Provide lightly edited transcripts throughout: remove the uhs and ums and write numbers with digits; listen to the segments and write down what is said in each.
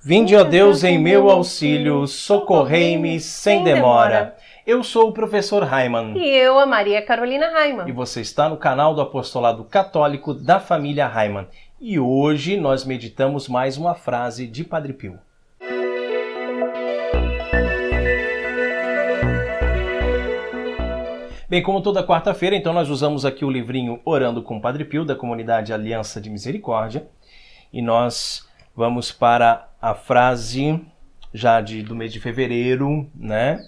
Vinde, ó Deus, em meu auxílio, socorrei-me sem demora. Eu sou o professor Raimann. E eu, a Maria Carolina Raimann. E você está no canal do Apostolado Católico da família Raimann. E hoje nós meditamos mais uma frase de Padre Pio. Bem, como toda quarta-feira, então nós usamos aqui o livrinho Orando com Padre Pio, da comunidade Aliança de Misericórdia. E nós vamos para a frase já do mês de fevereiro, né?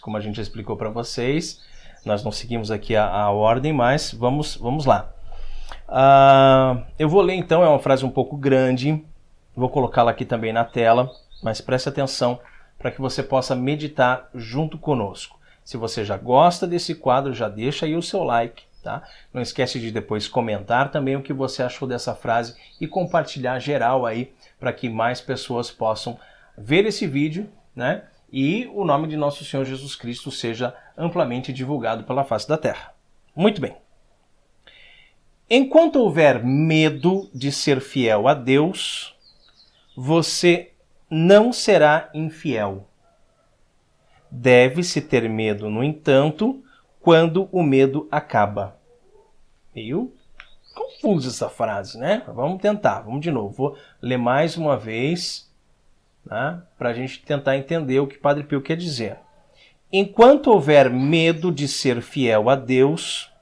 Como a gente já explicou para vocês. Nós não seguimos aqui a ordem, mas vamos lá. Eu vou ler então, é uma frase um pouco grande. Vou colocá-la aqui também na tela, mas preste atenção para que você possa meditar junto conosco. Se você já gosta desse quadro, já deixa aí o seu like, tá? Não esquece de depois comentar também o que você achou dessa frase e compartilhar geral aí para que mais pessoas possam ver esse vídeo, né? E o nome de nosso Senhor Jesus Cristo seja amplamente divulgado pela face da terra. Muito bem. Enquanto houver medo de ser fiel a Deus, você não será infiel. Deve-se ter medo, no entanto, quando o medo acaba. Meio confusa essa frase, né? Vamos tentar, vamos de novo. Vou ler mais uma vez, né? Para a gente tentar entender o que Padre Pio quer dizer. Enquanto houver medo de ser fiel a Deus,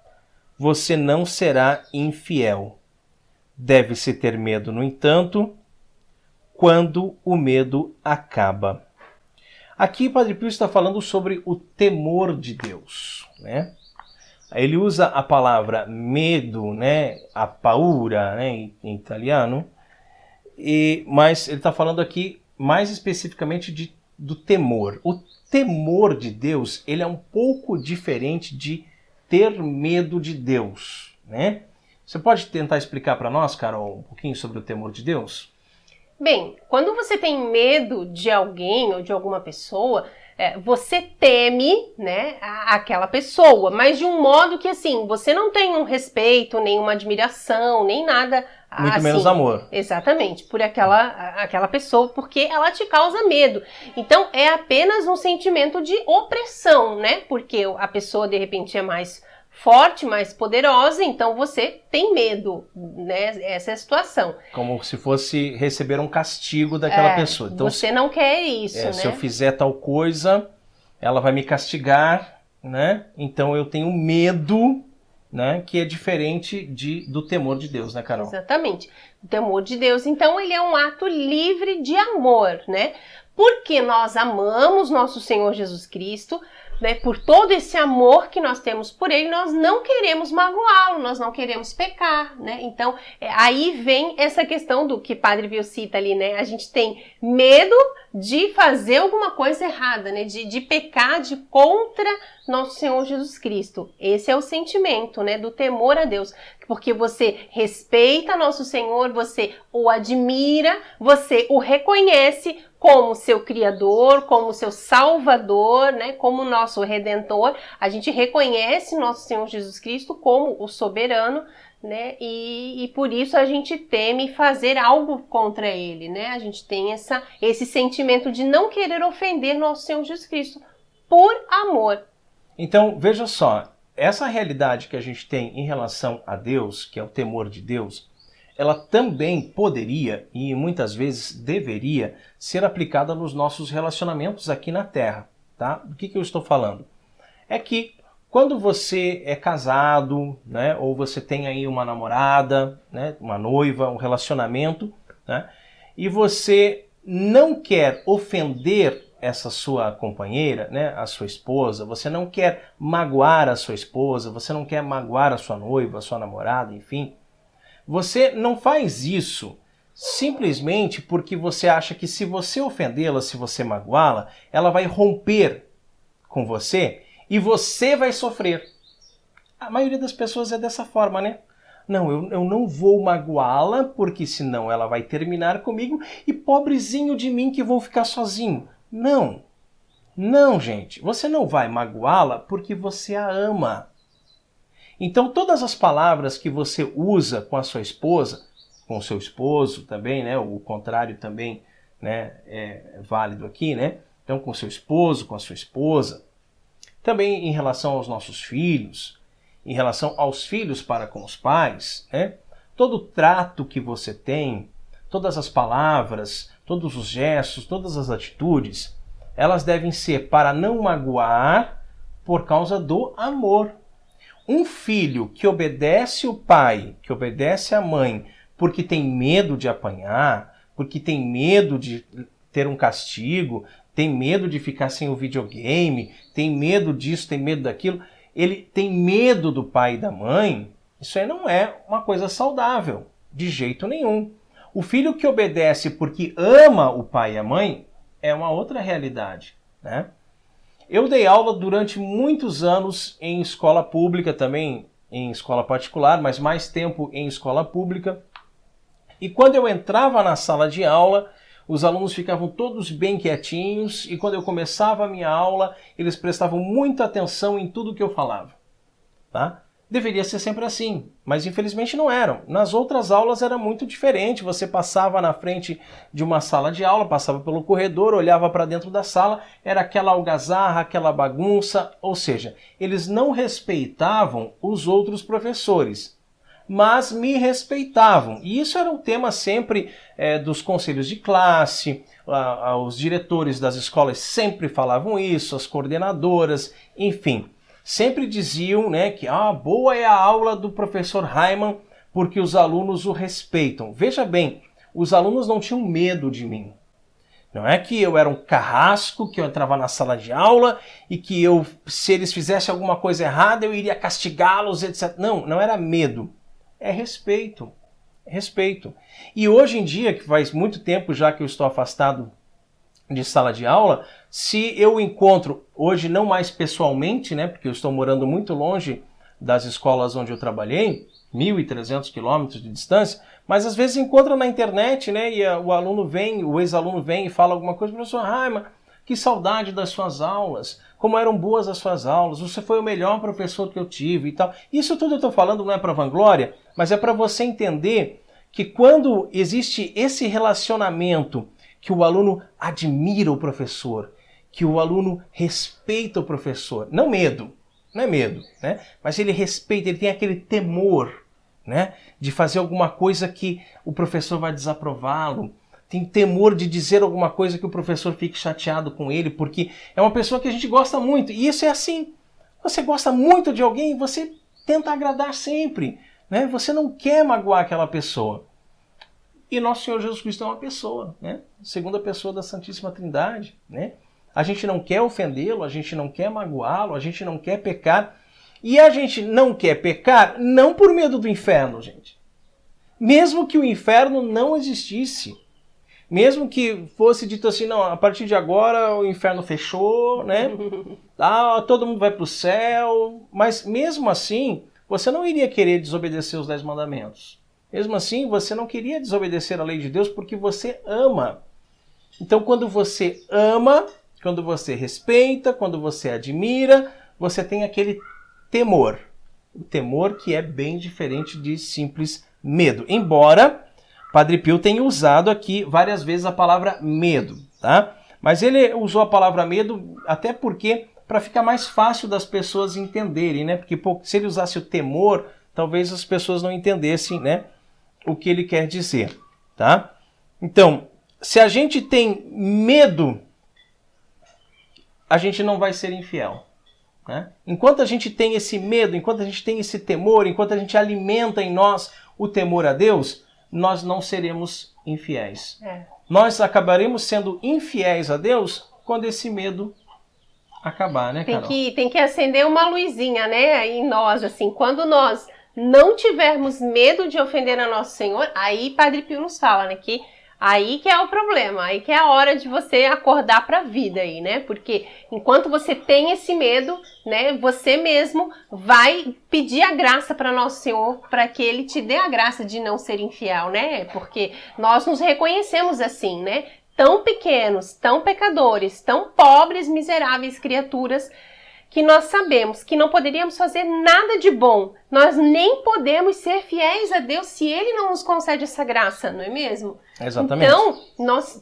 você não será infiel. Deve-se ter medo, no entanto, quando o medo acaba. Aqui, Padre Pio está falando sobre o temor de Deus, né? Ele usa a palavra medo, né? A paura, né? Em italiano, mas ele está falando aqui mais especificamente do temor. O temor de Deus, ele é um pouco diferente de ter medo de Deus, né? Você pode tentar explicar para nós, Carol, um pouquinho sobre o temor de Deus? Bem, quando você tem medo de alguém ou de alguma pessoa, você teme, né, aquela pessoa, mas de um modo que, assim, você não tem um respeito, nem uma admiração, nem nada... Muito assim, menos amor. Exatamente, por aquela pessoa, porque ela te causa medo. Então, é apenas um sentimento de opressão, né? Porque a pessoa, de repente, é mais forte, mais poderosa, então você tem medo, né? Essa é a situação. Como se fosse receber um castigo daquela pessoa. Então, você não quer isso, né? Se eu fizer tal coisa, ela vai me castigar, né? Então eu tenho medo, né? Que é diferente do temor de Deus, né, Carol? Exatamente. O temor de Deus, então, ele é um ato livre de amor, né? Porque nós amamos nosso Senhor Jesus Cristo, né, por todo esse amor que nós temos por ele, nós não queremos magoá-lo, nós não queremos pecar, né? Então, aí vem essa questão do que Padre Pio cita ali, né? A gente tem medo de fazer alguma coisa errada, né? De pecar, de contra nosso Senhor Jesus Cristo. Esse é o sentimento, né? Do temor a Deus. Porque você respeita nosso Senhor, você o admira, você o reconhece como seu Criador, como seu Salvador, né? Como nosso Redentor. A gente reconhece nosso Senhor Jesus Cristo como o soberano, né? E por isso a gente teme fazer algo contra ele, né? A gente tem esse sentimento de não querer ofender nosso Senhor Jesus Cristo por amor. Então, veja só, essa realidade que a gente tem em relação a Deus, que é o temor de Deus, ela também poderia e muitas vezes deveria ser aplicada nos nossos relacionamentos aqui na Terra, tá? Do que eu estou falando? É que quando você é casado, né, ou você tem aí uma namorada, né, uma noiva, um relacionamento, né, e você não quer ofender essa sua companheira, né, a sua esposa, você não quer magoar a sua esposa, você não quer magoar a sua noiva, a sua namorada, enfim, você não faz isso simplesmente porque você acha que se você ofendê-la, se você magoá-la, ela vai romper com você e você vai sofrer. A maioria das pessoas é dessa forma, né? Não, eu não vou magoá-la porque senão ela vai terminar comigo e pobrezinho de mim que vou ficar sozinho. Não, não, gente. Você não vai magoá-la porque você a ama. Então todas as palavras que você usa com a sua esposa, com o seu esposo também, né? O contrário também né, é válido aqui, né? Então, com seu esposo, com a sua esposa. Também em relação aos nossos filhos, em relação aos filhos para com os pais, né? Todo o trato que você tem, todas as palavras, todos os gestos, todas as atitudes, elas devem ser para não magoar por causa do amor. Um filho que obedece o pai, que obedece a mãe, porque tem medo de apanhar, porque tem medo de ter um castigo, tem medo de ficar sem o videogame, tem medo disso, tem medo daquilo, ele tem medo do pai e da mãe, isso aí não é uma coisa saudável, de jeito nenhum. O filho que obedece porque ama o pai e a mãe é uma outra realidade, né? Eu dei aula durante muitos anos em escola pública, também em escola particular, mas mais tempo em escola pública. E quando eu entrava na sala de aula, os alunos ficavam todos bem quietinhos e quando eu começava a minha aula, eles prestavam muita atenção em tudo que eu falava, tá? Deveria ser sempre assim, mas infelizmente não eram. Nas outras aulas era muito diferente. Você passava na frente de uma sala de aula, passava pelo corredor, olhava para dentro da sala, era aquela algazarra, aquela bagunça, ou seja, eles não respeitavam os outros professores, mas me respeitavam. E isso era um tema sempre dos conselhos de classe, os diretores das escolas sempre falavam isso, as coordenadoras, enfim. Sempre diziam, né, que boa é a aula do professor Raimann porque os alunos o respeitam. Veja bem, os alunos não tinham medo de mim. Não é que eu era um carrasco, que eu entrava na sala de aula e que se eles fizessem alguma coisa errada, eu iria castigá-los, etc. Não, não era medo. É respeito. É respeito. E hoje em dia, que faz muito tempo já que eu estou afastado de sala de aula, se eu encontro, hoje não mais pessoalmente, né, porque eu estou morando muito longe das escolas onde eu trabalhei, 1.300 quilômetros de distância, mas às vezes encontra na internet, né, e o aluno vem, o ex-aluno vem e fala alguma coisa, professor Raimann, que saudade das suas aulas, como eram boas as suas aulas, você foi o melhor professor que eu tive e tal. Isso tudo eu estou falando não é para vanglória, mas é para você entender que quando existe esse relacionamento que o aluno admira o professor, que o aluno respeita o professor. Não medo, não é medo, né? Mas ele respeita, ele tem aquele temor, né, de fazer alguma coisa que o professor vai desaprová-lo. Tem temor de dizer alguma coisa que o professor fique chateado com ele, porque é uma pessoa que a gente gosta muito. E isso é assim. Você gosta muito de alguém, você tenta agradar sempre, né? Você não quer magoar aquela pessoa. E nosso Senhor Jesus Cristo é uma pessoa, né? Segunda pessoa da Santíssima Trindade, né? A gente não quer ofendê-lo, a gente não quer magoá-lo, a gente não quer pecar. E a gente não quer pecar não por medo do inferno, gente. Mesmo que o inferno não existisse, mesmo que fosse dito assim, não, a partir de agora o inferno fechou, né? Todo mundo vai para o céu, mas mesmo assim, você não iria querer desobedecer os 10 mandamentos. Mesmo assim, você não queria desobedecer a lei de Deus porque você ama. Então, quando você ama, quando você respeita, quando você admira, você tem aquele temor. O temor que é bem diferente de simples medo. Embora Padre Pio tenha usado aqui várias vezes a palavra medo, tá? Mas ele usou a palavra medo até porque para ficar mais fácil das pessoas entenderem, né? Porque se ele usasse o temor, talvez as pessoas não entendessem, né, o que ele quer dizer, tá? Então, se a gente tem medo, a gente não vai ser infiel, né? Enquanto a gente tem esse medo, enquanto a gente tem esse temor, enquanto a gente alimenta em nós o temor a Deus, nós não seremos infiéis. Nós acabaremos sendo infiéis a Deus quando esse medo acabar, né, Carol? Tem que acender uma luzinha, né, em nós, assim, quando nós não tivermos medo de ofender a nosso Senhor, aí Padre Pio nos fala, né, que aí que é o problema, aí que é a hora de você acordar para a vida aí, né? Porque enquanto você tem esse medo, né, você mesmo vai pedir a graça para nosso Senhor, para que Ele te dê a graça de não ser infiel, né? Porque nós nos reconhecemos assim, né? Tão pequenos, tão pecadores, tão pobres, miseráveis criaturas, que nós sabemos que não poderíamos fazer nada de bom. Nós nem podemos ser fiéis a Deus se Ele não nos concede essa graça, não é mesmo? Exatamente. Então,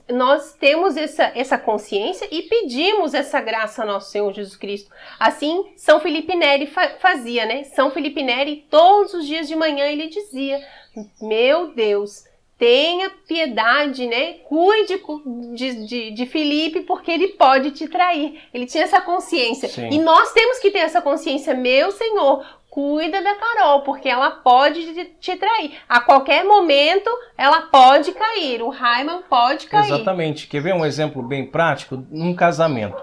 nós temos essa consciência e pedimos essa graça ao nosso Senhor Jesus Cristo. Assim, São Felipe Neri fazia, né? São Felipe Neri, todos os dias de manhã, ele dizia: meu Deus, tenha piedade, né? Cuide de Felipe, porque ele pode te trair. Ele tinha essa consciência. Sim. E nós temos que ter essa consciência. Meu Senhor, cuida da Carol, porque ela pode te trair. A qualquer momento, ela pode cair. O Raiman pode cair. Exatamente. Quer ver um exemplo bem prático? Num casamento.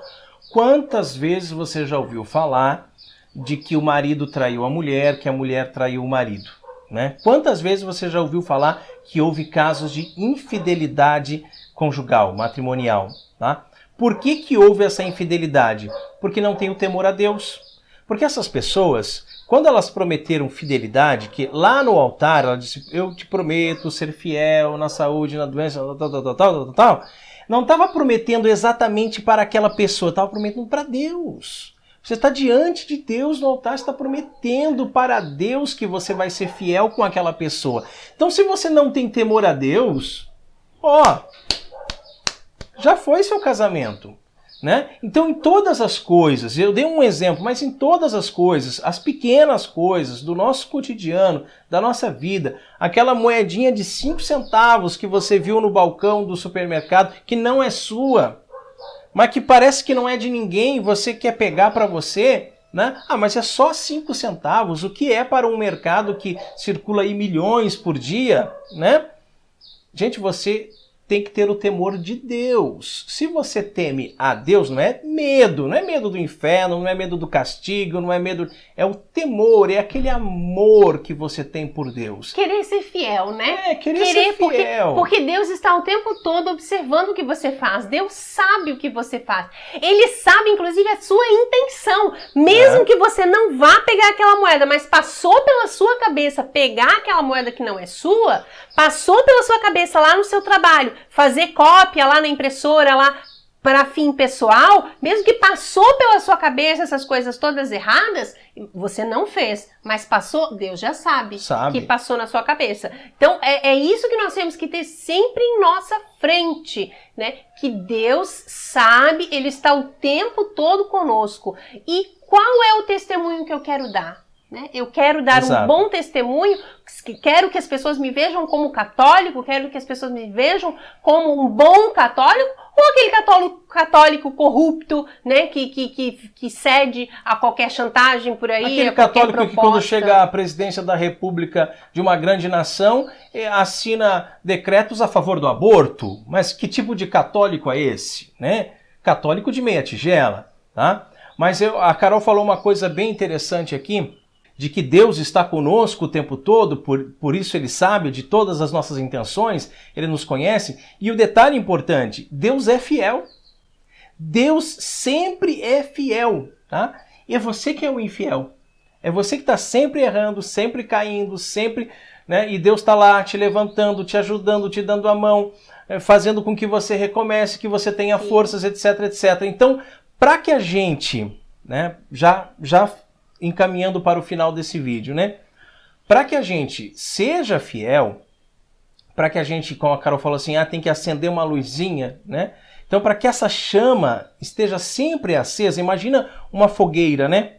Quantas vezes você já ouviu falar de que o marido traiu a mulher, que a mulher traiu o marido? Né? Quantas vezes você já ouviu falar que houve casos de infidelidade conjugal, matrimonial? Tá? Por que houve essa infidelidade? Porque não tem o temor a Deus. Porque essas pessoas, quando elas prometeram fidelidade, que lá no altar ela disse: eu te prometo ser fiel na saúde, na doença, tal, não estava prometendo exatamente para aquela pessoa, estava prometendo para Deus. Você está diante de Deus no altar, está prometendo para Deus que você vai ser fiel com aquela pessoa. Então, se você não tem temor a Deus, já foi seu casamento, né? Então, em todas as coisas, eu dei um exemplo, mas em todas as coisas, as pequenas coisas do nosso cotidiano, da nossa vida, aquela moedinha de 5 centavos que você viu no balcão do supermercado, que não é sua, mas que parece que não é de ninguém, você quer pegar para você, né? Mas é só 5 centavos, o que é para um mercado que circula aí milhões por dia, né? Gente, você tem que ter o temor de Deus. Se você teme a Deus, não é medo do inferno, não é medo do castigo, não é medo... É o temor, é aquele amor que você tem por Deus. Querer ser fiel, né? Querer ser fiel. Porque Deus está o tempo todo observando o que você faz. Deus sabe o que você faz. Ele sabe, inclusive, a sua intenção. Mesmo que você não vá pegar aquela moeda, mas passou pela sua cabeça pegar aquela moeda que não é sua, passou pela sua cabeça lá no seu trabalho, fazer cópia lá na impressora, lá para fim pessoal, mesmo que passou pela sua cabeça essas coisas todas erradas, você não fez, mas passou, Deus já sabe que passou na sua cabeça. Então, é isso que nós temos que ter sempre em nossa frente, né? Que Deus sabe, Ele está o tempo todo conosco. E qual é o testemunho que eu quero dar? Né? Eu quero dar um bom testemunho, quero que as pessoas me vejam como católico, quero que as pessoas me vejam como um bom católico, ou aquele católico corrupto, né, que cede a qualquer chantagem por aí, aquele católico que quando chega à presidência da República de uma grande nação, assina decretos a favor do aborto. Mas que tipo de católico é esse? Né? Católico de meia tigela. Tá? Mas a Carol falou uma coisa bem interessante aqui, de que Deus está conosco o tempo todo, por isso Ele sabe de todas as nossas intenções, Ele nos conhece. E o detalhe importante, Deus é fiel. Deus sempre é fiel, tá? E é você que é o infiel. É você que está sempre errando, sempre caindo, sempre... né? E Deus está lá te levantando, te ajudando, te dando a mão, fazendo com que você recomece, que você tenha forças, etc, etc. Então, para que a gente, né, já encaminhando para o final desse vídeo, né? Para que a gente seja fiel, para que a gente, como a Carol falou assim, tem que acender uma luzinha, né? Então, para que essa chama esteja sempre acesa, imagina uma fogueira, né?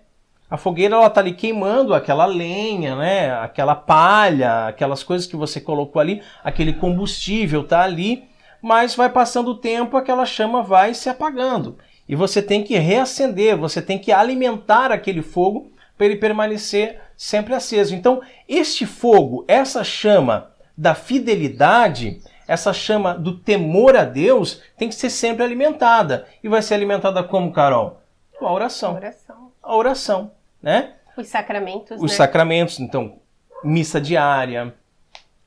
A fogueira, ela tá ali queimando aquela lenha, né? Aquela palha, aquelas coisas que você colocou ali, aquele combustível tá ali, mas vai passando o tempo, aquela chama vai se apagando. E você tem que reacender, você tem que alimentar aquele fogo para ele permanecer sempre aceso. Então, este fogo, essa chama da fidelidade, essa chama do temor a Deus, tem que ser sempre alimentada. E vai ser alimentada como, Carol? Com a oração. A oração, né? Os sacramentos, Os sacramentos, então, missa diária,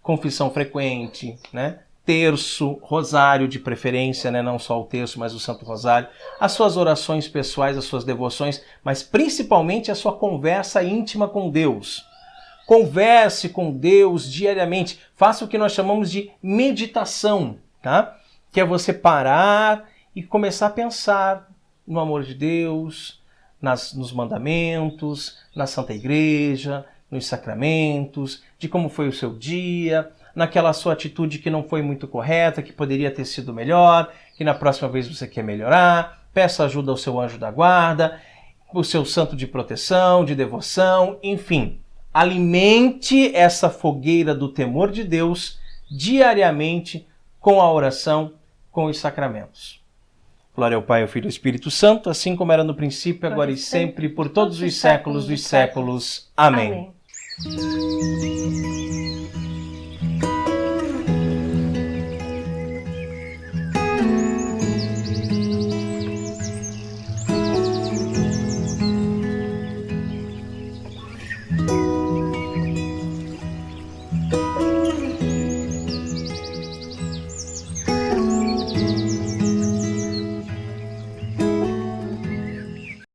confissão frequente, né? Terço, rosário de preferência, né? Não só o terço, mas o Santo Rosário, as suas orações pessoais, as suas devoções, mas principalmente a sua conversa íntima com Deus. Converse com Deus diariamente, faça o que nós chamamos de meditação, tá? Que é você parar e começar a pensar no amor de Deus, nos mandamentos, na Santa Igreja, nos sacramentos, de como foi o seu dia, naquela sua atitude que não foi muito correta, que poderia ter sido melhor, que na próxima vez você quer melhorar. Peça ajuda ao seu anjo da guarda, o seu santo de proteção, de devoção, enfim. Alimente essa fogueira do temor de Deus diariamente com a oração, com os sacramentos. Glória ao Pai, ao Filho e ao Espírito Santo, assim como era no princípio, agora e sempre, por todos os séculos dos séculos. Amém. Amém.